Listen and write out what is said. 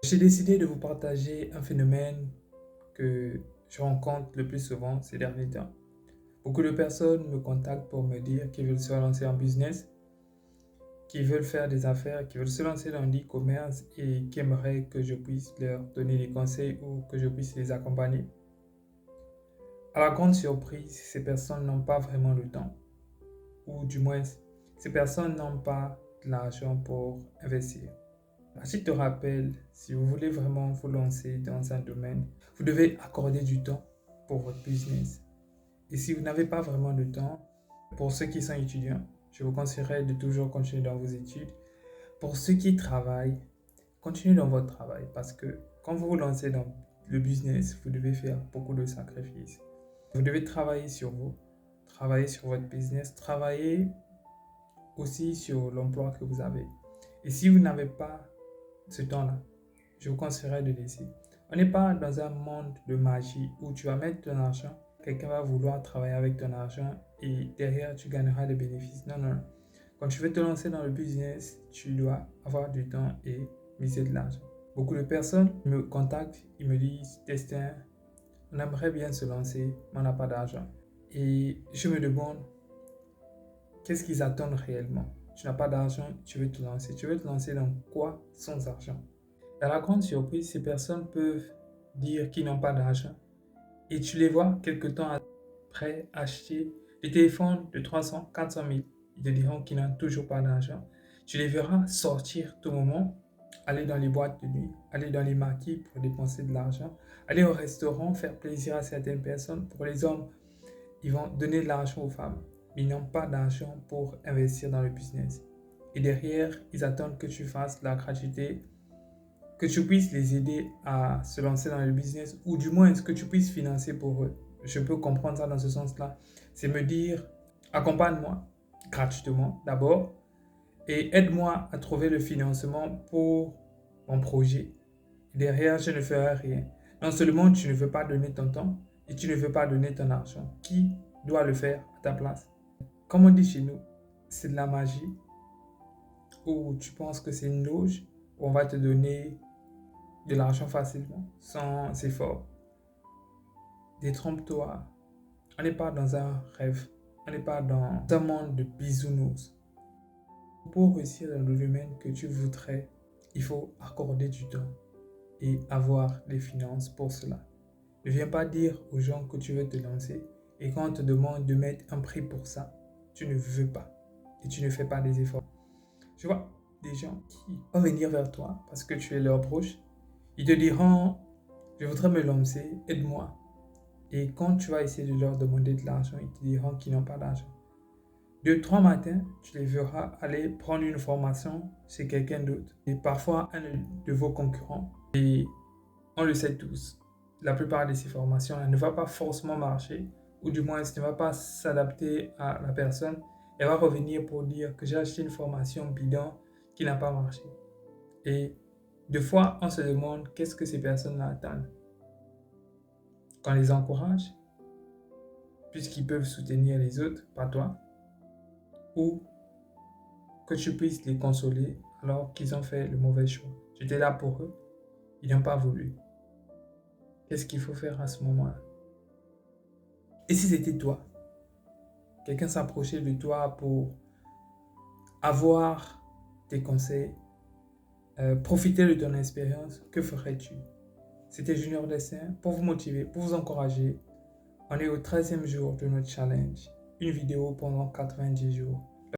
J'ai décidé de vous partager un phénomène que je rencontre le plus souvent ces derniers temps. Beaucoup de personnes me contactent pour me dire qu'ils veulent se lancer en business, qu'ils veulent faire des affaires, qu'ils veulent se lancer dans l'e-commerce et qui aimeraient que je puisse leur donner des conseils ou que je puisse les accompagner. À la grande surprise, ces personnes n'ont pas vraiment le temps, ou du moins, ces personnes n'ont pas de l'argent pour investir. À titre de rappel, si vous voulez vraiment vous lancer dans un domaine, vous devez accorder du temps pour votre business. Et si vous n'avez pas vraiment de temps, pour ceux qui sont étudiants, je vous conseillerais de toujours continuer dans vos études. Pour ceux qui travaillent, continuez dans votre travail parce que quand vous vous lancez dans le business, vous devez faire beaucoup de sacrifices. Vous devez travailler sur vous, travailler sur votre business, travailler aussi sur l'emploi que vous avez. Et si vous n'avez pas ce temps-là, je vous conseillerais de laisser. On n'est pas dans un monde de magie où tu vas mettre ton argent, quelqu'un va vouloir travailler avec ton argent et derrière tu gagneras des bénéfices. Non, non, non. Quand tu veux te lancer dans le business, tu dois avoir du temps et miser de l'argent. Beaucoup de personnes me contactent, ils me disent, Destin, on aimerait bien se lancer, mais on n'a pas d'argent. Et je me demande, qu'est-ce qu'ils attendent réellement? Tu n'as pas d'argent, tu veux te lancer. Tu veux te lancer dans quoi sans argent? À la grande surprise, ces personnes peuvent dire qu'ils n'ont pas d'argent et tu les vois quelque temps après acheter des téléphones de 300, 400 000. Ils te diront qu'ils n'ont toujours pas d'argent. Tu les verras sortir tout moment, aller dans les boîtes de nuit, aller dans les maquis pour dépenser de l'argent, aller au restaurant, faire plaisir à certaines personnes. Pour les hommes, ils vont donner de l'argent aux femmes, mais ils n'ont pas d'argent pour investir dans le business. Et derrière, ils attendent que tu fasses la gratuité, que tu puisses les aider à se lancer dans le business ou du moins que tu puisses financer pour eux. Je peux comprendre ça dans ce sens-là. C'est me dire, accompagne-moi gratuitement d'abord et aide-moi à trouver le financement pour mon projet. Derrière, je ne ferai rien. Non seulement tu ne veux pas donner ton temps et tu ne veux pas donner ton argent. Qui doit le faire à ta place? Comme on dit chez nous, c'est de la magie ou tu penses que c'est une loge où on va te donner de l'argent facilement, sans effort. Détrompe-toi. On n'est pas dans un rêve. On n'est pas dans un monde de bisounours. Pour réussir dans le domaine que tu voudrais, il faut accorder du temps et avoir les finances pour cela. Ne viens pas dire aux gens que tu veux te lancer et quand on te demande de mettre un prix pour ça, tu ne veux pas et tu ne fais pas des efforts. Tu vois, des gens qui vont venir vers toi parce que tu es leur proche, ils te diront, je voudrais me lancer, aide-moi. Et quand tu vas essayer de leur demander de l'argent, ils te diront qu'ils n'ont pas d'argent. Deux, trois matins, tu les verras aller prendre une formation chez quelqu'un d'autre. Et parfois un de vos concurrents. Et on le sait tous, la plupart de ces formations ne va pas forcément marcher, ou du moins ne va pas s'adapter à la personne. Elle va revenir pour dire que j'ai acheté une formation bidon qui n'a pas marché. Et deux fois, on se demande qu'est-ce que ces personnes-là attendent. Qu'on les encourage, puisqu'ils peuvent soutenir les autres, pas toi, ou que tu puisses les consoler alors qu'ils ont fait le mauvais choix. Tu étais là pour eux, ils n'ont pas voulu. Qu'est-ce qu'il faut faire à ce moment-là? Et si c'était toi? Quelqu'un s'approchait de toi pour avoir tes conseils, profiter de ton expérience, que ferais-tu? C'était Junior Dessin pour vous motiver, pour vous encourager. On est au 13e jour de notre challenge. Une vidéo pendant 90 jours.